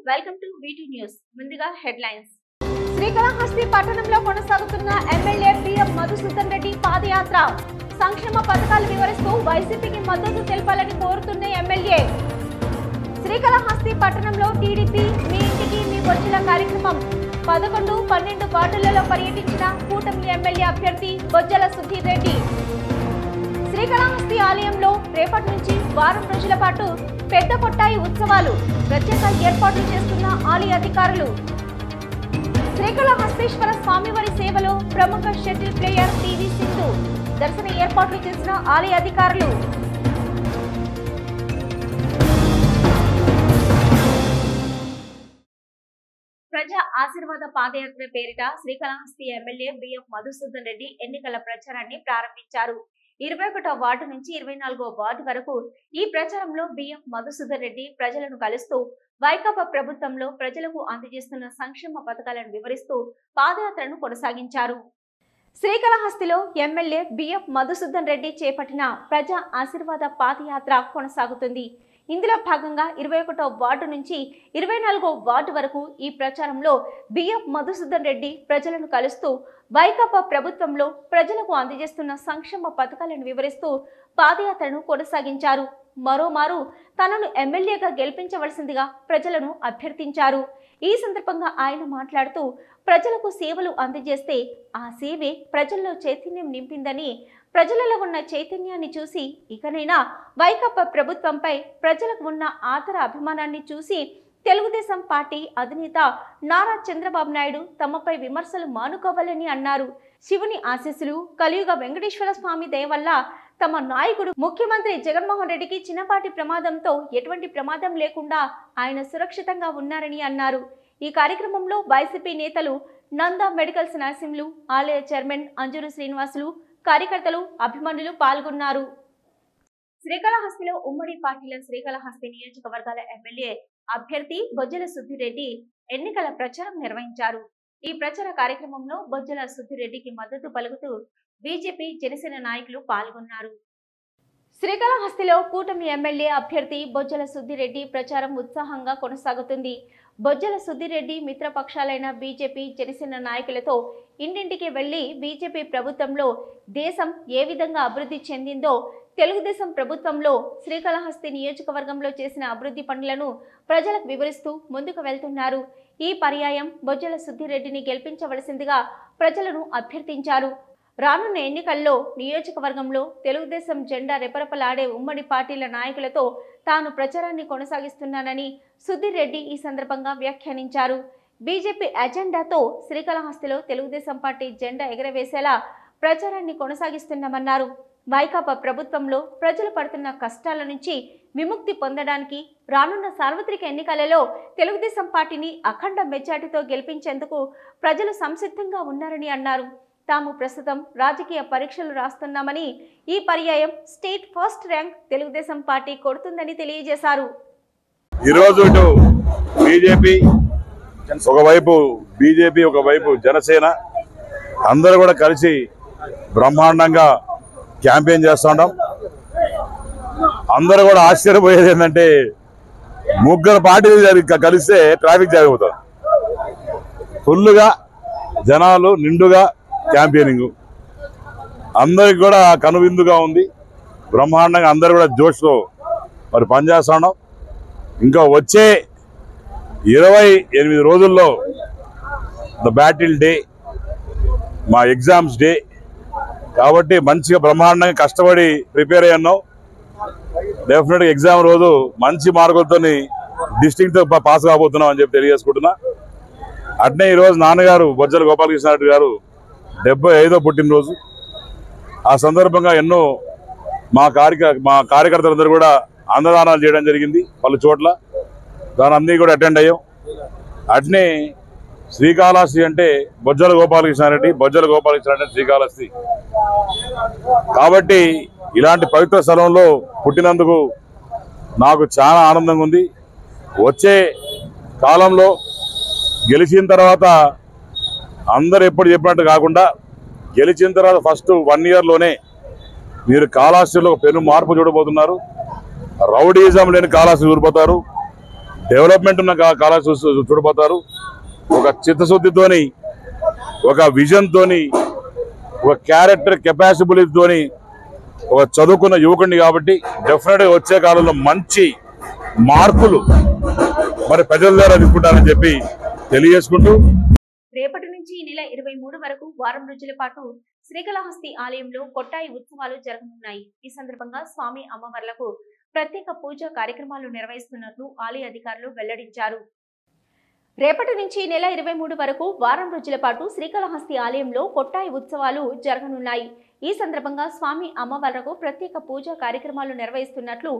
Welcome to వీటీ news. ముందుగా headlines. Srikalahasti పట్టణంలో కొనసాగుతున్న ఎమ్మెల్యే బిఎం మధుసూదన్ రెడ్డి పాదయాత్ర. సంక్షేమ పథకాలు వివరిస్తూ వైసీపీకి మద్దతు తెలపాలని కోరుతున్న ఎమ్మెల్యే. శ్రీకాళహస్తి పట్టణంలో టీడీపీ మీ ఇంటికి మీ బొజ్జల కార్యక్రమం 11, 12 వార్డులలో పర్యటించిన కూటమి ఎమ్మెల్యే అభ్యర్థి బొజ్జల సుధీర్ రెడ్డి. శ్రీకాళహస్తి ఆలయంలో రేపటి నుంచి వారం రోజుల పాటు పెద్ద కొట్టాయి ఉత్సవాలు. ప్రత్యేక ఏర్పాట్లు చేస్తున్న ఆలయ అధికారులు. శ్రీకాళహస్తీశ్వర స్వామివారి సేవలో ప్రముఖ షటిల్ ప్లేయర్ పివి సింధు. దర్శన ఏర్పాట్లు చేసిన ఆలయ అధికారులు. ప్రజా ఆశీర్వాద పాదయాత్ర పేరిట శ్రీకాళహస్తి ఎమ్మెల్యే బిఎం మధుసూదన్ రెడ్డి ఎన్నికల ప్రచారాన్ని ప్రారంభించారు. 21వ వార్డు నుంచి 24వ వార్డు వరకు ఈ ప్రచారంలో బిఎం మధుసూదన్ రెడ్డి ప్రజలను కలుస్తూ వైకాపా ప్రభుత్వంలో ప్రజలకు అందజేస్తున్న సంక్షేమ పథకాలను వివరిస్తూ పాదయాత్రను కొనసాగించారు. శ్రీకాళహస్తిలో ఎమ్మెల్యే బిఎం మధుసూదన్ రెడ్డి చేపట్టిన ప్రజా ఆశీర్వాద పాదయాత్ర కొనసాగుతుంది. ఇందులో భాగంగా 21వ వార్డు నుంచి 24వ వార్డు వరకు ఈ ప్రచారంలో బిఎం మధుసూదన్ రెడ్డి ప్రజలను కలుస్తూ వైకాపా ప్రభుత్వంలో ప్రజలకు అందజేస్తున్న సంక్షేమ పథకాలను వివరిస్తూ పాదయాత్రను కొనసాగించారు. మరోమారు తనను ఎమ్మెల్యేగా గెలిపించవలసిందిగా ప్రజలను అభ్యర్థించారు. ఈ సందర్భంగా ఆయన మాట్లాడుతూ ప్రజలకు సేవలు అందజేస్తే ఆ సేవే ప్రజల్లో చైతన్యం నింపిందని, ప్రజలలో ఉన్న చైతన్యాన్ని చూసి ఇకనైనా వైకాపా ప్రభుత్వంపై ప్రజలకు ఉన్న ఆదర అభిమానాన్ని చూసి తెలుగుదేశం పార్టీ అధినేత నారా చంద్రబాబు నాయుడు తమపై విమర్శలు మానుకోవాలని అన్నారు. శివుని ఆశీస్సులు, కలియుగ వెంకటేశ్వర స్వామి దయ వల్ల తమ నాయకుడు ముఖ్యమంత్రి జగన్మోహన్ రెడ్డికి చిన్నపాటి ప్రమాదంతో ఎటువంటి ప్రమాదం లేకుండా ఆయన సురక్షితంగా ఉన్నారని అన్నారు. ఈ కార్యక్రమంలో వైసీపీ నేతలు నందా మెడికల్స్ నర్సింహులు, ఆలయ చైర్మన్ అంజూరు శ్రీనివాసులు, కార్యకర్తలు, అభిమానులు పాల్గొన్నారు. శ్రీకాళహస్తిలో ఉమ్మడి పార్టీల శ్రీకాళహస్తి నియోజకవర్గాల ఎమ్మెల్యే అభ్యర్థి బొజ్జల సుధీర్ రెడ్డి ఎన్నికల ప్రచారం నిర్వహించారు. ఈ ప్రచార కార్యక్రమంలో బొజ్జల సుధీర్ రెడ్డికి మద్దతు పలుకుతూ బీజేపీ, జనసేన నాయకులు పాల్గొన్నారు. శ్రీకాళహస్తిలో కూటమి ఎమ్మెల్యే అభ్యర్థి బొజ్జల సుధీర్ రెడ్డి ప్రచారం ఉత్సాహంగా కొనసాగుతుంది. బొజ్జల సుధీర్ రెడ్డి మిత్రపక్షాలైన బీజేపీ, జనసేన నాయకులతో ఇంటింటికి వెళ్లి బీజేపీ ప్రభుత్వంలో దేశం ఏ విధంగా అభివృద్ధి చెందిందో, తెలుగుదేశం ప్రభుత్వంలో శ్రీకాళహస్తి నియోజకవర్గంలో చేసిన అభివృద్ధి పనులను ప్రజలకు వివరిస్తూ ముందుకు వెళ్తున్నారు. ఈ పర్యాయం బొజ్జల సుధీర్ రెడ్డిని గెలిపించవలసిందిగా ప్రజలను అభ్యర్థించారు. రానున్న ఎన్నికల్లో నియోజకవర్గంలో తెలుగుదేశం జెండా రెపరెపలాడే ఉమ్మడి పార్టీల నాయకులతో తాను ప్రచారాన్ని కొనసాగిస్తున్నానని సుధీర్ రెడ్డి ఈ సందర్భంగా వ్యాఖ్యానించారు. బీజేపీ ఎజెండాతో శ్రీకాళహస్తిలో తెలుగుదేశం పార్టీ జెండా ఎగరవేసేలా ప్రచారాన్ని కొనసాగిస్తున్నామన్నారు. వైకాపా ప్రభుత్వంలో ప్రజలు పడుతున్న కష్టాల నుంచి విముక్తి పొందడానికి రానున్న సార్వత్రిక ఎన్నికలలో తెలుగుదేశం పార్టీని అఖండ మెజార్టీతో గెలిపించేందుకు ప్రజలు సంసిద్ధంగా ఉన్నారని అన్నారు. తాము ప్రస్తుతం రాజకీయ పరీక్షలు రాస్తున్నామని, ఈ పర్యాయం state first rank Telugu Desam party కొడుతుందని తెలియజేశారు. ఈరోజు బీజేపీ ఒకవైపు జనసేన అందరూ కూడా కలిసి బ్రహ్మాండంగా క్యాంపెయిన్ చేస్తున్నాం. అందరూ కూడా ఆశ్చర్యపోయేది ఏంటంటే ముగ్గురు పార్టీలు కలిస్తే ట్రాఫిక్ జామ్ అవుతారు. ఫుల్గా జనాలు నిండుగా క్యాంపెయినింగ్ అందరికి కూడా కనువిందుగా ఉంది. బ్రహ్మాండంగా అందరూ కూడా జోష్తో మరి పనిచేస్తున్నాం. ఇంకా వచ్చే 28 రోజుల్లో ద బ్యాటిల్ డే, మా ఎగ్జామ్స్ డే కాబట్టి మంచిగా బ్రహ్మాండంగా కష్టపడి ప్రిపేర్ అయ్యాం. డెఫినెట్గా ఎగ్జామ్ రోజు మంచి మార్కులతో డిస్ట్రిక్ట్తో పాస్ కాబోతున్నాం అని చెప్పి తెలియజేసుకుంటున్నా. అట్నే ఈరోజు నాన్నగారు బొజ్జల గోపాలకృష్ణారెడ్డి గారు 75వ పుట్టినరోజు. ఆ సందర్భంగా ఎన్నో మా కార్యకర్తలందరూ కూడా అన్నదానాలు చేయడం జరిగింది పలు చోట్ల. దాని అన్నీ కూడా అటెండ్ అయ్యాం. అట్నే శ్రీకాళహస్తి అంటే బొజ్జల గోపాలకృష్ణారెడ్డి శ్రీకాళహస్తి కాబట్టి ఇలాంటి పవిత్ర స్థలంలో పుట్టినందుకు నాకు చాలా ఆనందంగా ఉంది. వచ్చే కాలంలో గెలిచిన తర్వాత అందరు ఎప్పుడు చెప్పినట్టు కాకుండా గెలిచిన తర్వాత ఫస్ట్ 1 ఇయర్లోనే మీరు కాళహస్తిలో పెను మార్పు చూడబోతున్నారు. రౌడీజం లేని కాళహస్తి చూడిపోతారు. డెవలప్మెంట్ ఉన్న కాలేజ్ చూడబోతారు. ఒక చిత్తశుద్ధితోని, ఒక విజన్ తోని, ఒక క్యారెక్టర్ కెపాసిబిలిటీతోని ఒక చదువుకున్న యువకుడిని కాబట్టి డెఫినెట్గా వచ్చే కాలంలో మంచి మార్కులు మరి ప్రజల ద్వారా అందుకుంటారని చెప్పి తెలియజేసుకుంటూ, రేపటి నుంచి ఈ నెల 23 వరకు వారం రోజుల పాటు శ్రీకాళహస్తి ఆలయంలో కొట్టాయి ఉత్సవాలు జరగనున్నాయి. ఈ సందర్భంగా స్వామి అమ్మవార్లకు ప్రత్యేక పూజా కార్యక్రమాలు నిర్వహిస్తున్నట్లు ఆలయ అధికారులు వెల్లడించారు. రేపటి నుంచి ఈ నెల 23 వరకు వారం రోజుల పాటు శ్రీకాళహస్తి ఆలయంలో కొట్టాయి ఉత్సవాలు జరగనున్నాయి. ఈ సందర్భంగా స్వామి అమ్మవార్లకు ప్రత్యేక పూజా కార్యక్రమాలు నిర్వహిస్తున్నట్లు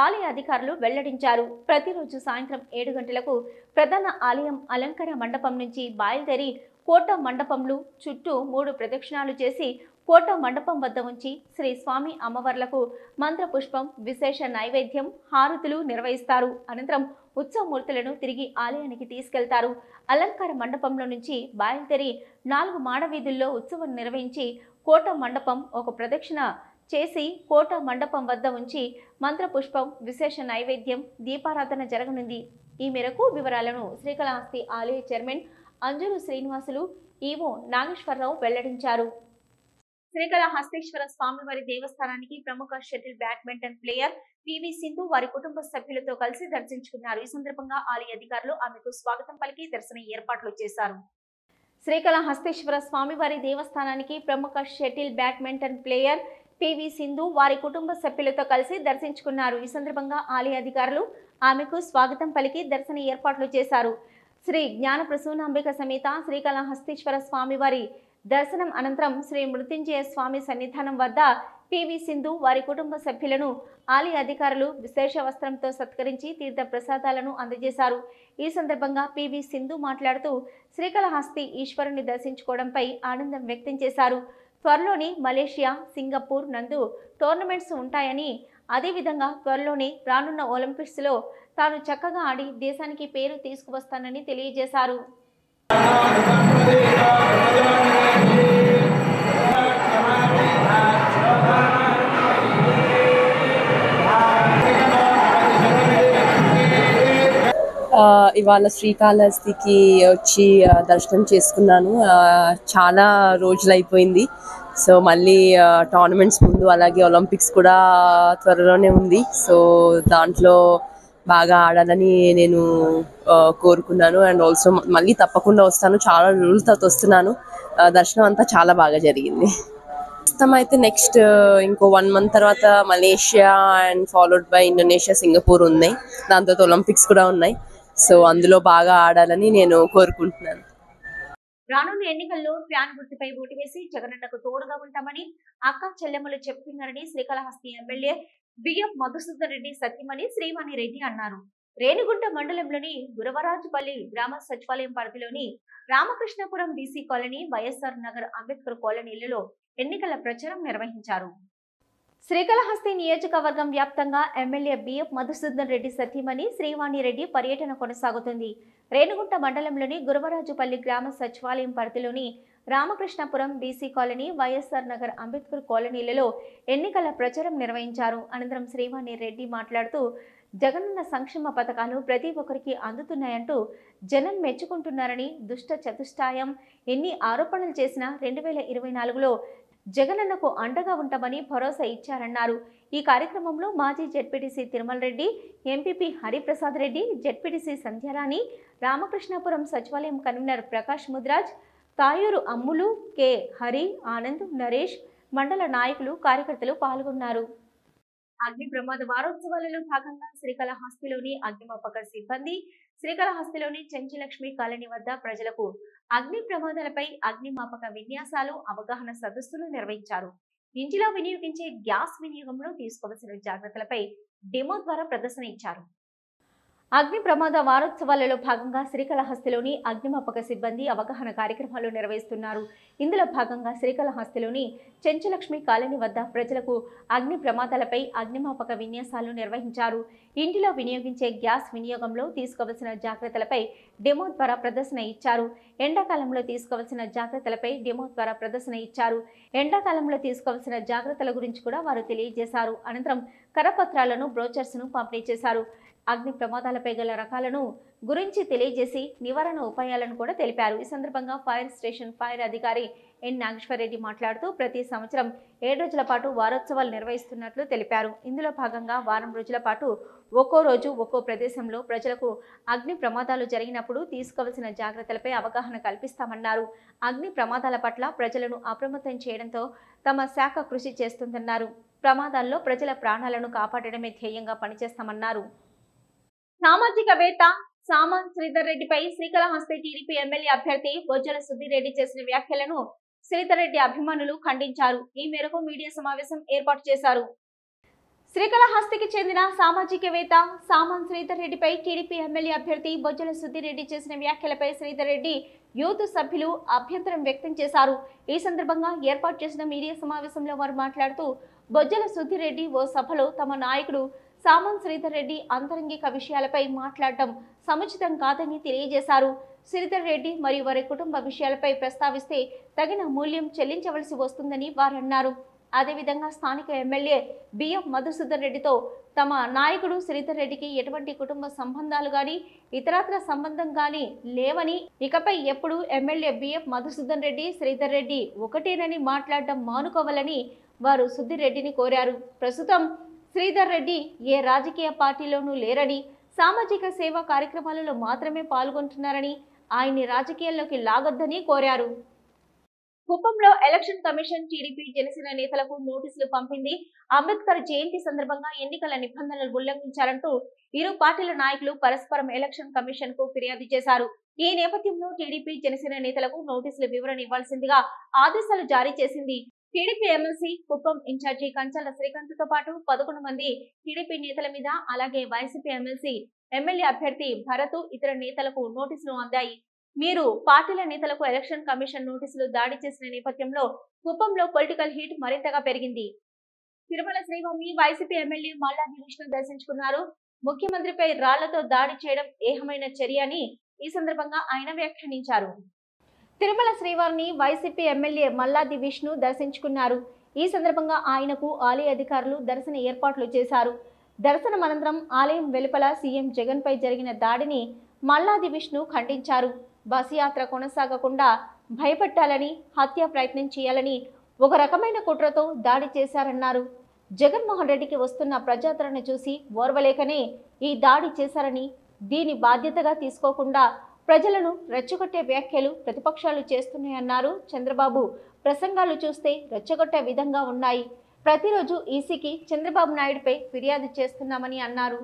ఆలయ అధికారులు వెల్లడించారు. ప్రతిరోజు సాయంత్రం 7 గంటలకు ప్రధాన ఆలయం అలంకార మండపం నుంచి బయలుదేరి కోట మండపంలో చుట్టూ 3 ప్రదక్షిణాలు చేసి కోట మండపం వద్ద ఉంచి శ్రీ స్వామి అమ్మవార్లకు మంత్రపుష్పం, విశేష నైవేద్యం, హారతులు నిర్వహిస్తారు. అనంతరం ఉత్సవమూర్తులను తిరిగి ఆలయానికి తీసుకెళ్తారు. అలంకార మండపంలో నుంచి బయలుదేరి 4 మాడవీధుల్లో ఉత్సవం నిర్వహించి కోట మండపం ఒక ప్రదక్షిణ చేసి కోట మండపం వద్ద ఉంచి మంత్రపుష్పం, విశేష నైవేద్యం, దీపారాధన జరగనుంది. ఈ మేరకు వివరాలను శ్రీకాళహస్తి ఆలయ చైర్మన్ అంజులు శ్రీనివాసులు, ఈవో నాగేశ్వరరావు వెల్లడించారు. శ్రీకాళహస్తీశ్వర స్వామివారి దేవస్థానానికి ప్రముఖ shuttle badminton player PV Sindhu వారి కుటుంబ సభ్యులతో కలిసి దర్శించుకున్నారు. ఈ సందర్భంగా ఆలయ అధికారులు ఆమెకు స్వాగతం పలికి దర్శన ఏర్పాట్లు చేశారు. శ్రీకాళహస్తీశ్వర స్వామివారి దేవస్థానానికి ప్రముఖ shuttle badminton player PV Sindhu వారి కుటుంబ సభ్యులతో కలిసి దర్శించుకున్నారు. ఈ సందర్భంగా ఆలయ అధికారులు ఆమెకు స్వాగతం పలికి దర్శన ఏర్పాట్లు చేశారు. శ్రీ జ్ఞాన ప్రసూనాంబిక సమేత శ్రీకాళహస్తీశ్వర స్వామివారి దర్శనం అనంతరం శ్రీ మృత్యుంజయ స్వామి సన్నిధానం వద్ద పివి సింధు వారి కుటుంబ సభ్యులను ఆలయ అధికారులు విశేష వస్త్రంతో సత్కరించి తీర్థ ప్రసాదాలను అందజేశారు. ఈ సందర్భంగా పివి సింధు మాట్లాడుతూ శ్రీకాళహస్తి ఈశ్వరుని దర్శించుకోవడంపై ఆనందం వ్యక్తం చేశారు. త్వరలోనే మలేషియా, సింగపూర్ నందు టోర్నమెంట్స్ ఉంటాయని, అదేవిధంగా త్వరలోనే రానున్న ఒలింపిక్స్లో తాను చక్కగా ఆడి దేశానికి పేరు తీసుకువస్తానని తెలియజేశారు. ఇవాళ శ్రీకాళహస్తికి వచ్చి దర్శనం చేసుకున్నాను. చాలా రోజులు అయిపోయింది. సో మళ్ళీ టోర్నమెంట్స్ ముందు, అలాగే ఒలింపిక్స్ కూడా త్వరలోనే ఉంది. సో దాంట్లో బాగా ఆడాలని నేను కోరుకున్నాను. అండ్ ఆల్సో మళ్ళీ తప్పకుండా వస్తాను. చాలా రోజుల తర్వాత వస్తున్నాను. దర్శనం అంతా చాలా బాగా జరిగింది. ప్రస్తుతం అయితే నెక్స్ట్ ఇంకో 1 month తర్వాత Malaysia and followed by Indonesia, Singapore ఉన్నాయి. దాని తర్వాత ఒలింపిక్స్ కూడా ఉన్నాయి. సో అందులో బాగా ఆడాలని నేను కోరుకుంటున్నాను. రానున్న ఎన్నికల్లో ఫ్యాన్ గుర్తుపై ఓటు వేసి జగనన్నకు తోడుగా ఉంటామని అక్క చెల్లెమ్మలు చెప్తున్నారని శ్రీకాళహస్తి ఎమ్మెల్యే బిఎఫ్ మధుసూదన్ రెడ్డి సత్యమణి శ్రీవాణి రెడ్డి అన్నారు. రేణిగుంట మండలంలోని గురవరాజుపల్లి గ్రామ సచివాలయం పరిధిలోని రామకృష్ణపురం బీసీ కాలనీ, వైఎస్ఆర్ నగర్, అంబేద్కర్ కాలనీలలో ఎన్నికల ప్రచారం నిర్వహించారు. శ్రీకాళహస్తి నియోజకవర్గం వ్యాప్తంగా ఎమ్మెల్యే బిఎఫ్ మధుసూదన్ రెడ్డి సతీమణి శ్రీవాణి రెడ్డి పర్యటన కొనసాగుతుంది. రేణిగుంట మండలంలోని గురవరాజుపల్లి గ్రామ సచివాలయం పరిధిలోని రామకృష్ణపురం బీసీ కాలనీ, వైఎస్ఆర్ నగర్, అంబేద్కర్ కాలనీలలో ఎన్నికల ప్రచారం నిర్వహించారు. అనంతరం శ్రీవాణి రెడ్డి మాట్లాడుతూ జగనన్న సంక్షేమ పథకాలు ప్రతి ఒక్కరికి అందుతున్నాయంటూ జనం మెచ్చుకుంటున్నారని, దుష్ట చతుష్టాయం ఎన్ని ఆరోపణలు చేసినా 2024లో జగనన్నకు అండగా ఉంటామని భరోసా ఇచ్చారన్నారు. ఈ కార్యక్రమంలో మాజీ ZPTC Tirumala Reddy, MPP Hariprasad Reddy, ZPTC Sandhyarani, Ramakrishnapuram సచివాలయం కన్వీనర్ ప్రకాష్ ముద్రాజ్, తాయూరు అమ్ములు, కె హరి, ఆనంద్, నరేష్, మండల నాయకులు, కార్యకర్తలు పాల్గొన్నారు. అగ్ని ప్రమాద వారోత్సవాలలో భాగంగా శ్రీకాళహస్తిలోని అగ్నిమాపక సిబ్బంది, శ్రీకాళహస్తిలోని చెంచులక్ష్మి కాలనీ వద్ద ప్రజలకు అగ్ని ప్రమాదాలపై అగ్నిమాపక విన్యాసాలు, అవగాహన సదస్సులు నిర్వహించారు. ఇంటిలో వినియోగించే గ్యాస్ వినియోగంలో తీసుకోవాల్సిన జాగ్రత్తలపై డెమో ద్వారా ప్రదర్శన ఇచ్చారు. అగ్ని ప్రమాద వారోత్సవాలలో భాగంగా శ్రీకాళహస్తిలోని అగ్నిమాపక సిబ్బంది అవగాహన కార్యక్రమాలు నిర్వహిస్తున్నారు. ఇందులో భాగంగా శ్రీకాళహస్తిలోని చెంచులక్ష్మి కాలనీ వద్ద ప్రజలకు అగ్ని ప్రమాదాలపై అగ్నిమాపక విన్యాసాలు నిర్వహించారు. ఇంటిలో వినియోగించే గ్యాస్ వినియోగంలో తీసుకోవాల్సిన జాగ్రత్తలపై డెమో ద్వారా ప్రదర్శన ఇచ్చారు. ఎండాకాలంలో తీసుకోవాల్సిన జాగ్రత్తలపై డెమో ద్వారా ప్రదర్శన ఇచ్చారు. ఎండాకాలంలో తీసుకోవాల్సిన జాగ్రత్తల గురించి కూడా వారు తెలియజేశారు. అనంతరం కరపత్రాలను, బ్రోచర్స్ ను పంపిణీ చేశారు. అగ్ని ప్రమాదాలపై గల రకాలను గురించి తెలియజేసి నివారణ ఉపాయాలను కూడా తెలిపారు. ఈ సందర్భంగా ఫైర్ స్టేషన్ ఫైర్ అధికారి ఎన్ నాగేశ్వర్ రెడ్డి మాట్లాడుతూ ప్రతి సంవత్సరం 7 రోజుల పాటు వారోత్సవాలు నిర్వహిస్తున్నట్లు తెలిపారు. ఇందులో భాగంగా వారం రోజుల పాటు ఒక్కో రోజు ఒక్కో ప్రదేశంలో ప్రజలకు అగ్ని ప్రమాదాలు జరిగినప్పుడు తీసుకోవాల్సిన జాగ్రత్తలపై అవగాహన కల్పిస్తామన్నారు. అగ్ని ప్రమాదాల పట్ల ప్రజలను అప్రమత్తం చేయడంతో తమ శాఖ కృషి చేస్తుందన్నారు. ప్రమాదాల్లో ప్రజల ప్రాణాలను కాపాడడమే ధ్యేయంగా పనిచేస్తామన్నారు. సామాజికవేత్త సామంత్ శ్రీధర్ రెడ్డిపై శ్రీకాళహస్తి టీడీపీ ఎమ్మెల్యే అభ్యర్థి బొజ్జల సుధీర్ రెడ్డి చేసిన వ్యాఖ్యలను శ్రీధర్ రెడ్డి అభిమానులు ఖండించారు. ఈ మేరకు మీడియా సమావేశం ఏర్పాటు చేశారు. శ్రీకాళహస్తికి చెందిన సామాజికవేత్త సామంత్ శ్రీధర్ రెడ్డిపై టీడీపీ ఎమ్మెల్యే అభ్యర్థి బొజ్జల సుధీర్ రెడ్డి చేసిన వ్యాఖ్యలపై శ్రీధర్ రెడ్డి యూత్ సభ్యులు అభ్యంతరం వ్యక్తం చేశారు. ఈ సందర్భంగా ఏర్పాటు చేసిన మీడియా సమావేశంలో వారు మాట్లాడుతూ బొజ్జల సుధీర్ రెడ్డి ఓ సభలో తమ నాయకుడు సామంత్ శ్రీధర్ రెడ్డి అంతరంగిక విషయాలపై మాట్లాడటం సముచితం కాదని తెలియజేశారు. శ్రీధర్ రెడ్డి మరియు వారి కుటుంబ విషయాలపై ప్రస్తావిస్తే తగిన మూల్యం చెల్లించవలసి వస్తుందని వారు అన్నారు. అదేవిధంగా స్థానిక ఎమ్మెల్యే బిఎఫ్ మధుసూదన్ రెడ్డితో తమ నాయకుడు శ్రీధర్ రెడ్డికి ఎటువంటి కుటుంబ సంబంధాలు గాని ఇతరత్ర సంబంధం గాని లేవని, ఇకపై ఎప్పుడు ఎమ్మెల్యే బిఎఫ్ మధుసూదన్ రెడ్డి శ్రీధర్ రెడ్డి ఒకటేనని మాట్లాడడం మానుకోవాలని వారు సుధీర్ రెడ్డిని కోరారు. ప్రస్తుతం శ్రీధర్ రెడ్డి ఏ రాజకీయ పార్టీలోనూ లేరని, సామాజిక సేవా కార్యక్రమాలలో మాత్రమే పాల్గొంటున్నారని, ఆయన్ని రాజకీయాల్లోకి లాగొద్దని కోరారు. కుప్పంలో ఎలక్షన్ కమిషన్ టీడీపీ జనసేన నేతలకు నోటీసులు పంపింది. అంబేద్కర్ జయంతి సందర్భంగా ఎన్నికల నిబంధనలు ఉల్లంఘించారంటూ ఇరు పార్టీల నాయకులు పరస్పరం ఎలక్షన్ కమిషన్ కు ఫిర్యాదు చేశారు. ఈ నేపథ్యంలో టీడీపీ జనసేన నేతలకు నోటీసుల వివరణ ఇవ్వాల్సిందిగా ఆదేశాలు జారీ చేసింది. TDP MLC Kuppam in charge Kanchala Srikanth తో పాటు 11 మంది టీడీపీ నేతల మీద, అలాగే వైసీపీ ఎమ్మెల్యే అభ్యర్థి భరత్ ఇతర నేతలకు నోటీసులు అందాయి. మీరు పార్టీల నేతలకు ఎలక్షన్ కమిషన్ నోటీసులు దాడి చేసిన నేపథ్యంలో కుప్పంలో పొలిటికల్ హీట్ మరింతగా పెరిగింది. తిరుమల శ్రీవారిని వైసీపీ ఎమ్మెల్యే మల్లాది విష్ణు దర్శించుకున్నారు. ముఖ్యమంత్రిపై రాళ్లతో దాడి చేయడం ఏహమైన చర్య అని ఈ సందర్భంగా ఆయన వ్యాఖ్యానించారు. తిరుమల శ్రీవారిని వైసీపీ ఎమ్మెల్యే మల్లాది విష్ణు దర్శించుకున్నారు. ఈ సందర్భంగా ఆయనకు ఆలయ అధికారులు దర్శన ఏర్పాట్లు చేశారు. దర్శనం అనంతరం ఆలయం వెలుపల సీఎం జగన్ పై జరిగిన దాడిని మల్లాది విష్ణు ఖండించారు. బస్ యాత్ర కొనసాగకుండా భయపెట్టాలని, హత్య ప్రయత్నం చేయాలని ఒక రకమైన కుట్రతో దాడి చేశారన్నారు. జగన్మోహన్ రెడ్డికి వస్తున్న ప్రజాదరణ చూసి ఓర్వలేకనే ఈ దాడి చేశారని, దీని బాధ్యతగా తీసుకోకుండా ప్రజలను రెచ్చగొట్టే వ్యాఖ్యలు ప్రతిపక్షాలు చేస్తున్నాయన్నారు. చంద్రబాబు ప్రసంగాలు చూస్తే రెచ్చగొట్టే విధంగా ఉన్నాయి. ప్రతిరోజు ఈసీకి చంద్రబాబు నాయుడుపై ఫిర్యాదు చేస్తున్నామని అన్నారు.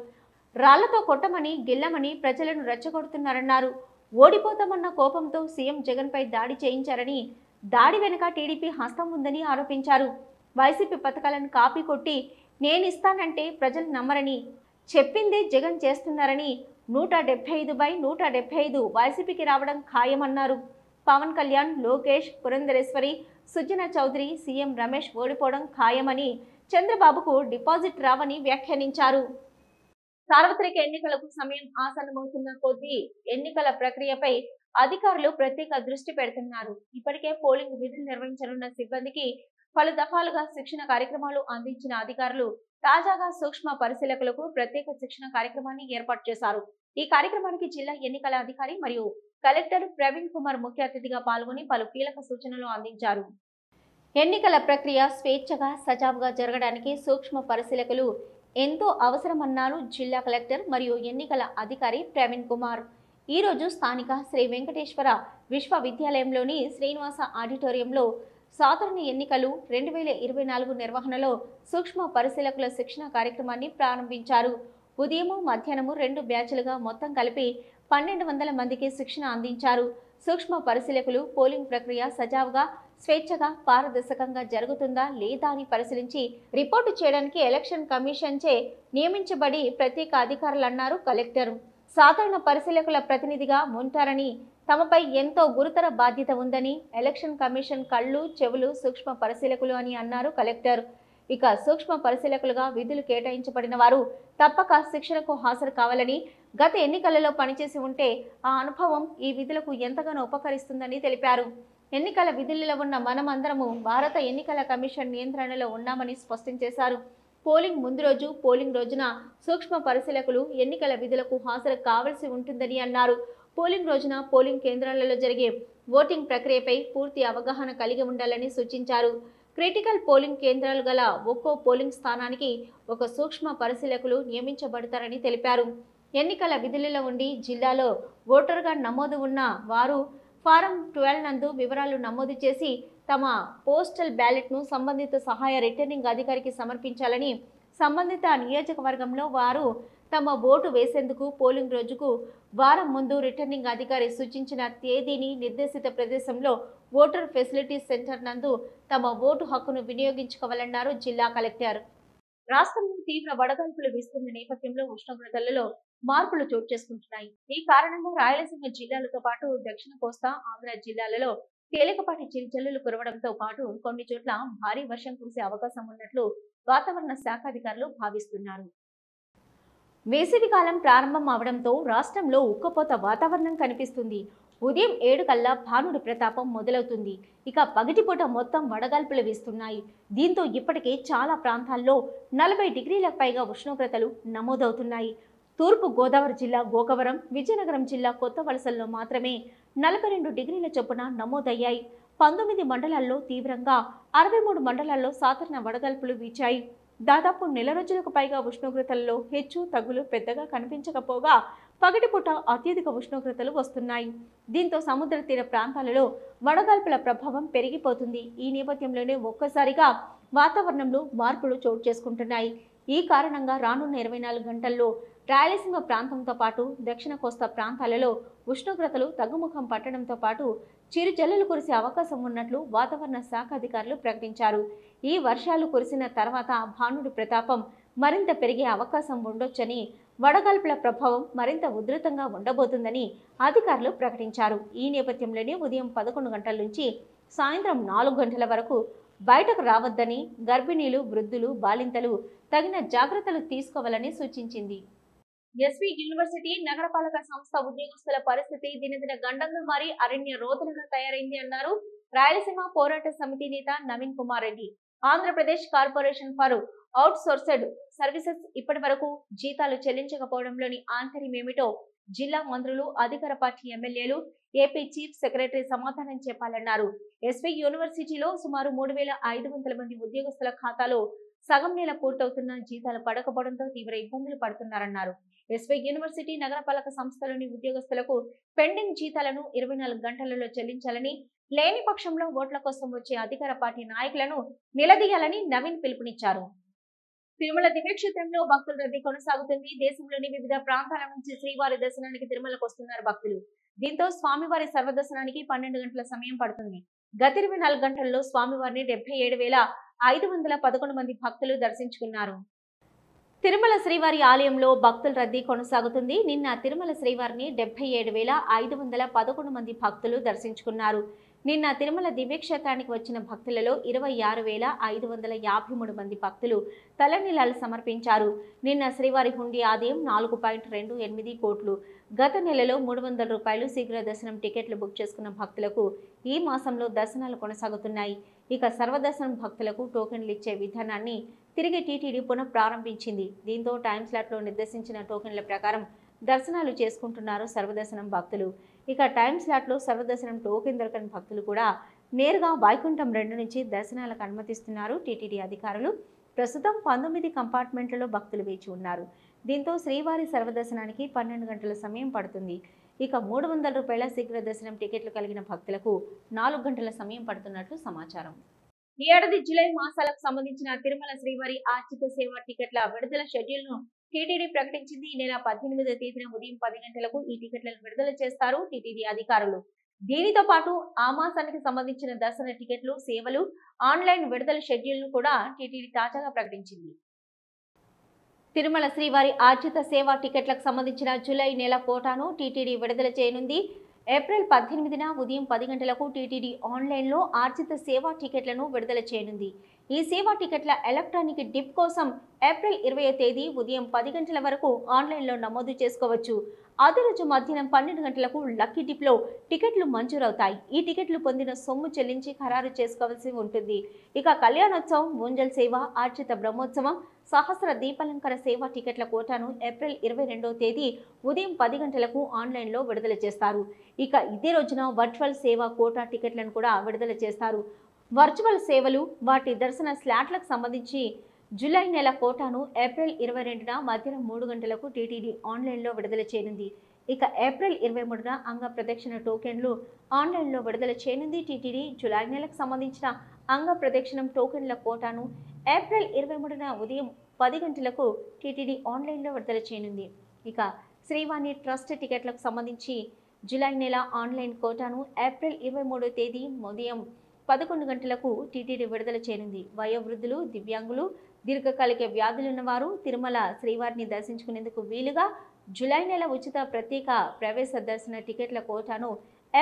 రాళ్లతో కొట్టమని, గిల్లమని ప్రజలను రెచ్చగొడుతున్నారన్నారు. ఓడిపోతామన్న కోపంతో సీఎం జగన్ పై దాడి చేయించారని, దాడి వెనుక టీడీపీ హస్తం ఉందని ఆరోపించారు. వైసీపీ పథకాలను కాపీ కొట్టి నేనిస్తానంటే ప్రజలు నమ్మరని, చెప్పిందే జగన్ చేస్తున్నారని, 175/175 వైసీపీకి రావడం ఖాయమన్నారు. పవన్ కళ్యాణ్, లోకేష్, పురంధరేశ్వరి, సుజనా చౌదరి, సీఎం రమేష్ ఓడిపోవడం ఖాయమని, చంద్రబాబుకు డిపాజిట్ రావని వ్యాఖ్యానించారు. సార్వత్రిక ఎన్నికలకు సమయం ఆసన్నమవుతున్న కొద్దీ ఎన్నికల ప్రక్రియపై అధికారులు ప్రత్యేక దృష్టి పెడుతున్నారు. ఇప్పటికే పోలింగ్ విధులు నిర్వహించనున్న సిబ్బందికి పలు దఫాలుగా శిక్షణ కార్యక్రమాలు అందించిన అధికారులు తాజాగా సూక్ష్మ పరిశీలకులకు ప్రత్యేక శిక్షణ కార్యక్రమాన్ని ఏర్పాటు చేశారు. ఈ కార్యక్రమానికి జిల్లా ఎన్నికల అధికారి మరియు కలెక్టర్ ప్రవీణ్ కుమార్ ముఖ్య అతిథిగా పాల్గొని పలు కీలక సూచనలు అందించారు. ఎన్నికల ప్రక్రియ స్వేచ్ఛగా, సజావుగా జరగడానికి సూక్ష్మ పరిశీలకులు ఎంతో అవసరమన్నారు జిల్లా కలెక్టర్ మరియు ఎన్నికల అధికారి ప్రవీణ్ కుమార్. ఈ రోజు స్థానిక శ్రీ వెంకటేశ్వర విశ్వవిద్యాలయంలోని శ్రీనివాస ఆడిటోరియంలో సాధారణ ఎన్నికలు 2024 నిర్వహణలో సూక్ష్మ పరిశీలకుల శిక్షణ కార్యక్రమాన్ని ప్రారంభించారు. ఉదయం, మధ్యాహ్నము 2 బ్యాచ్లుగా మొత్తం కలిపి 1200 మందికి శిక్షణ అందించారు. సూక్ష్మ పరిశీలకులు పోలింగ్ ప్రక్రియ సజావుగా, స్వేచ్ఛగా, పారదర్శకంగా జరుగుతుందా లేదా అని పరిశీలించి రిపోర్టు చేయడానికి ఎలక్షన్ కమిషన్ చే నియమించబడి ప్రత్యేక అధికారులన్నారు కలెక్టర్. సాధారణ పరిశీలకుల ప్రతినిధిగా ఉంటారని, తమపై ఎంతో గురుతర బాధ్యత ఉందని, ఎలక్షన్ కమిషన్ కళ్ళు, చెవులు సూక్ష్మ పరిశీలకులు అని అన్నారు కలెక్టర్. ఇక సూక్ష్మ పరిశీలకులుగా విధులు కేటాయించబడిన వారు తప్పక శిక్షణకు హాజరు కావాలని, గత ఎన్నికలలో పనిచేసి ఉంటే ఆ అనుభవం ఈ విధులకు ఎంతగానో ఉపకరిస్తుందని తెలిపారు. ఎన్నికల విధులలో ఉన్న మనమందరము భారత ఎన్నికల కమిషన్ నియంత్రణలో ఉన్నామని స్పష్టం చేశారు. పోలింగ్ ముందు రోజు, పోలింగ్ రోజున సూక్ష్మ పరిశీలకులు ఎన్నికల విధులకు హాజరు కావాల్సి ఉంటుందని అన్నారు. పోలింగ్ రోజున పోలింగ్ కేంద్రాలలో జరిగే ఓటింగ్ ప్రక్రియపై పూర్తి అవగాహన కలిగి ఉండాలని సూచించారు. క్రిటికల్ పోలింగ్ కేంద్రాలు గల ఒక్కో పోలింగ్ స్థానానికి ఒక సూక్ష్మ పరిశీలకులు నియమించబడతారని తెలిపారు. ఎన్నికల విధులలో ఉండి జిల్లాలో ఓటరుగా నమోదు ఉన్న వారు ఫారం 12 నందు వివరాలు నమోదు చేసి తమ పోస్టల్ బ్యాలెట్ను సంబంధిత సహాయ రిటర్నింగ్ అధికారికి సమర్పించాలని, సంబంధిత నియోజకవర్గంలో వారు తమ ఓటు వేసేందుకు పోలింగ్ రోజుకు వారం ముందు రిటర్నింగ్ అధికారి సూచించిన తేదీని నిర్దేశిత ప్రదేశంలో ఓటర్ ఫెసిలిటీ సెంటర్ నందు తమ ఓటు హక్కును వినియోగించుకోవాలన్నారు జిల్లా కలెక్టర్. రాష్ట్రంలో తీవ్ర వడగాల్పులు వీస్తున్న నేపథ్యంలో ఉష్ణోగ్రతలలో మార్పులు చోటు చేసుకుంటున్నాయి. ఈ కారణంగా రాయలసీమ జిల్లాలతో పాటు దక్షిణ కోస్తా, ఆంధ్ర జిల్లాలలో తేలికపాటి చిరుజల్లులు కురవడంతో పాటు కొన్ని చోట్ల భారీ వర్షం కురిసే అవకాశం ఉన్నట్లు వాతావరణ శాఖ అధికారులు భావిస్తున్నారు. వేసవికాలం ప్రారంభం అవడంతో రాష్ట్రంలో ఉక్కపోత వాతావరణం కనిపిస్తుంది. ఉదయం 7 కల్లా భానుడి ప్రతాపం మొదలవుతుంది. ఇక పగటిపూట మొత్తం వడగాల్పులు వీస్తున్నాయి. దీంతో ఇప్పటికే చాలా ప్రాంతాల్లో 40 డిగ్రీలకు పైగా ఉష్ణోగ్రతలు నమోదవుతున్నాయి. తూర్పు గోదావరి జిల్లా గోకవరం, విజయనగరం జిల్లా కొత్త వలసల్లో మాత్రమే 42 డిగ్రీల చొప్పున నమోదయ్యాయి. 19 మండలాల్లో తీవ్రంగా, 63 మండలాల్లో సాధారణ వడగాల్పులు వీచాయి. దాదాపు నెల రోజులకు పైగా ఉష్ణోగ్రతల్లో హెచ్చు తగ్గులు పెద్దగా కనిపించకపోగా పగటిపూట అత్యధిక ఉష్ణోగ్రతలు వస్తున్నాయి. దీంతో సముద్ర తీర ప్రాంతాలలో వడగాల్పుల ప్రభావం పెరిగిపోతుంది. ఈ నేపథ్యంలోనే ఒక్కసారిగా వాతావరణంలో మార్పులు చోటు చేసుకుంటున్నాయి. ఈ కారణంగా రానున్న 24 గంటల్లో రాయలసీమ ప్రాంతంతో పాటు దక్షిణ కోస్తా ప్రాంతాలలో ఉష్ణోగ్రతలు తగ్గుముఖం పట్టడంతో పాటు చిరుజల్లులు కురిసే అవకాశం ఉన్నట్లు వాతావరణ శాఖ అధికారులు ప్రకటించారు. ఈ వర్షాలు కురిసిన తర్వాత భానుడి ప్రతాపం మరింత పెరిగే అవకాశం ఉండొచ్చని, వడగాల్పుల ప్రభావం మరింత ఉధృతంగా ఉండబోతుందని అధికారులు ప్రకటించారు. ఈ నేపథ్యంలోనే ఉదయం 11 గంటల నుంచి సాయంత్రం 4 గంటల వరకు బయటకు రావద్దని, గర్భిణీలు, వృద్ధులు, బాలింతలు తగిన జాగ్రత్తలు తీసుకోవాలని సూచించింది. ఎస్వి యూనివర్సిటీ నగరపాలక సంస్థ ఉద్యోగస్తుల పరిస్థితి దినదిన గండంగా మారి అరణ్య రోదనగా తయారైంది అన్నారు రాయలసీమ పోరాట సమితి నేత Naveen Kumar Reddy. Andhra Pradesh corporation for outsourced services ఇప్పటి వరకు జీతాలు చెల్లించకపోవడంలోని ఆంతర్యమేమిటో జిల్లా మంత్రులు, అధికార పార్టీ ఎమ్మెల్యేలు, ఏపీ చీఫ్ సెక్రటరీ సమాధానం చెప్పాలన్నారు. ఎస్వి యూనివర్సిటీలో సుమారు 3500 మంది ఉద్యోగస్తుల ఖాతాలో సగం నెల పూర్తవుతున్న జీతాలు పడకపోవడంతో తీవ్ర ఇబ్బందులు పడుతున్నారన్నారు. ఎస్వి యూనివర్సిటీ నగరపాలక సంస్థలోని ఉద్యోగస్తులకు పెండింగ్ జీతాలను 24 గంటలలో చెల్లించాలని, లేని పక్షంలో ఓట్ల కోసం వచ్చే అధికార పార్టీ నాయకులను నిలదీయాలని నవీన్ పిలుపునిచ్చారు. తిరుమల దివ్యక్షేత్రంలో భక్తుల రద్దీ కొనసాగుతుంది. దేశంలోని వివిధ ప్రాంతాల నుంచి శ్రీవారి దర్శనానికి తిరుమలకు వస్తున్నారు భక్తులు. దీంతో స్వామివారి సర్వదర్శనానికి 12 గంటల సమయం పడుతుంది. గత 24 గంటల్లో స్వామివారిని 77,511 మంది భక్తులు దర్శించుకున్నారు. తిరుమల శ్రీవారి ఆలయంలో భక్తుల రద్దీ కొనసాగుతుంది. నిన్న తిరుమల శ్రీవారిని 77,511 మంది భక్తులు దర్శించుకున్నారు. నిన్న తిరుమల దివ్యక్షేత్రానికి వచ్చిన భక్తులలో 26,553 మంది భక్తులు తలనీలాలు సమర్పించారు. నిన్న శ్రీవారి హుండీ ఆదాయం 4.28 కోట్లు. గత నెలలో 300 రూపాయలు శీఘ్ర దర్శనం టికెట్లు బుక్ చేసుకున్న భక్తులకు ఈ మాసంలో దర్శనాలు కొనసాగుతున్నాయి. ఇక సర్వదర్శనం భక్తులకు టోకెన్లు ఇచ్చే విధానాన్ని తిరిగి టీటీడీ పునః ప్రారంభించింది. దీంతో టైం స్లాట్లో నిర్దేశించిన టోకెన్ల ప్రకారం దర్శనాలు చేసుకుంటున్నారు సర్వదర్శనం భక్తులు. ఇక టైం స్లాట్లో సర్వదర్శనం టోకెన్ దొరకని భక్తులు కూడా నేరుగా వైకుంఠం 2 నుంచి దర్శనాలకు అనుమతిస్తున్నారు టీటీడీ అధికారులు. ప్రస్తుతం 19 కంపార్ట్మెంట్లలో భక్తులు వేచి ఉన్నారు. దీంతో శ్రీవారి సర్వదర్శనానికి 12 గంటల సమయం పడుతుంది. ఇక 300 రూపాయల శీఘ్ర దర్శనం టికెట్లు కలిగిన భక్తులకు 4 గంటల సమయం పడుతున్నట్లు సమాచారం. ఈ ఏడాది జూలై మాసాలకు సంబంధించిన తిరుమల శ్రీవారి ఆర్జిత సేవ టికెట్ల విడుదల షెడ్యూల్ ను టీటీడీ ప్రకటించింది. ఈ నెల 18వ తేదీన ఉదయం 10 గంటలకు ఈ టికెట్లను విడుదల చేస్తారు టీటీడీ అధికారులు. దీనితో పాటు ఆ మాసానికి సంబంధించిన దర్శన టికెట్లు, సేవలు, ఆన్లైన్ విడుదల షెడ్యూల్ ను కూడా టీటీడీ తాజాగా ప్రకటించింది. తిరుమల శ్రీవారి ఆర్జిత సేవ టికెట్లకు సంబంధించిన జూలై నెల కోటాను టీటీడీ విడుదల చేయనుంది. ఏప్రిల్ 18న ఉదయం 10 గంటలకు టీటీడీ ఆన్లైన్లో ఆర్జిత సేవా టికెట్లను విడుదల చేయనుంది. ఈ సేవా టికెట్ల ఎలక్ట్రానిక్ డిప్ కోసం ఏప్రిల్ 20వ తేదీ ఉదయం 10 గంటల వరకు ఆన్లైన్లో నమోదు చేసుకోవచ్చు. అదే రోజు మధ్యాహ్నం 12 గంటలకు లక్కీ డిప్లో టికెట్లు మంజూరవుతాయి. ఈ టికెట్లు పొందిన సొమ్ము చెల్లించి ఖరారు చేసుకోవాల్సి ఉంటుంది. ఇక కళ్యాణోత్సవం, మూంజల్ సేవ, ఆర్జిత బ్రహ్మోత్సవం, సహస్ర దీపాలంకర సేవ టికెట్ల కోటాను ఏప్రిల్ 22వ తేదీ ఉదయం 10 గంటలకు ఆన్లైన్లో విడుదల చేస్తారు. ఇక ఇదే రోజున వర్చువల్ సేవ కోటా టికెట్లను కూడా విడుదల చేస్తారు. వర్చువల్ సేవలు, వాటి దర్శన స్లాట్లకు సంబంధించి జూలై నెల కోటాను ఏప్రిల్ 22న మధ్యాహ్నం 3 గంటలకు టీటీడీ ఆన్లైన్లో విడుదల చేయనుంది. ఇక ఏప్రిల్ 23న అంగ ప్రదక్షిణ టోకెన్లు ఆన్లైన్లో విడుదల చేయనుంది. టీటీడీ జూలై నెలకు సంబంధించిన అంగ ప్రదక్షిణం టోకెన్ల కోటాను ఏప్రిల్ 23న ఉదయం 10 గంటలకు టీటీడీ ఆన్లైన్లో విడుదల చేయనుంది. ఇక శ్రీవాణి ట్రస్ట్ టికెట్లకు సంబంధించి జూలై నెల ఆన్లైన్ కోటాను ఏప్రిల్ 23వ తేదీ ఉదయం 11 గంటలకు టీటీడీ విడుదల చేయనుంది. వయోవృద్ధులు, దివ్యాంగులు, దీర్ఘకాలిక వ్యాధులున్న వారు తిరుమల శ్రీవారిని దర్శించుకునేందుకు వీలుగా జూలై నెల ఉచిత ప్రత్యేక ప్రవేశ దర్శన టికెట్ల కోటాను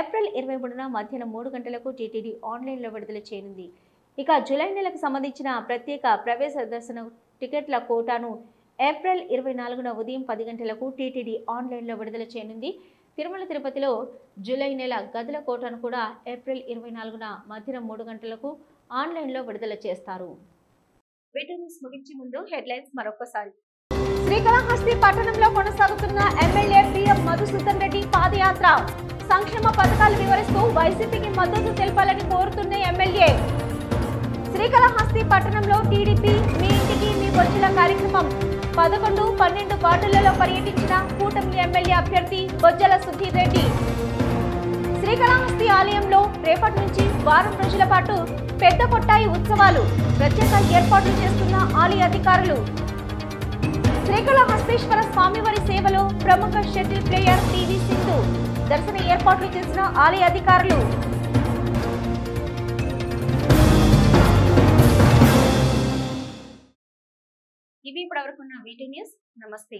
ఏప్రిల్ 23న మధ్యాహ్నం 3 గంటలకు టీటీడీ ఆన్లైన్లో విడుదల చేయనుంది. ఇక జూలై నెలకు సంబంధించిన ప్రత్యేక ప్రవేశ దర్శన టికెట్ల కోటాను ఏప్రిల్ 24న ఉదయం 10 గంటలకు టీటీడీ ఆన్లైన్లో విడుదల చేయనుంది. తిరుమల తిరుపతిలో జూలై నెల గదుల కోటాను కూడా ఏప్రిల్ 24న మధ్యాహ్నం 3 గంటలకు ఆన్లైన్లో విడుదల చేస్తారు. వీడియోస్ ముగించే ముందు హెడ్లైన్స్ మరొకసారి. శ్రీకాళహస్తి పట్టణంలో కొనసాగుతున్న ఎమ్మెల్యే బిఎఫ్ మధుసూదన్ రెడ్డి పాదయాత్ర. సంక్షేమ పథకాలు వివరిస్తూ వైసీపీకి మద్దతు తెలపాలని కోరుతున్న ఎమ్మెల్యే. శ్రీకాళహస్తి పట్టణంలో టీడీపీ మీ ఇంటికి మీ వచ్చుల కార్యక్రమం 11, 12 వార్డులలో పర్యటించిన కూటమి ఎమ్మెల్యే అభ్యర్థి బొజ్జల సుధీర్ రెడ్డి. శ్రీకాళహస్తి ఆలయంలో రేపటి నుంచి వారం రోజుల పాటు పెద్ద కొట్టాయి ఉత్సవాలు. ప్రత్యేక ఏర్పాట్లు చేస్తున్న ఆలయ అధికారులు. శ్రీకాళహస్తీశ్వర స్వామివారి సేవలో ప్రముఖ షటిల్ ప్లేయర్ పివి సింధు. దర్శన ఏర్పాట్లు చేసిన ఆలయ అధికారులు. ఇవి ఇప్పటివరకు ఉన్న వీటి న్యూస్. నమస్తే.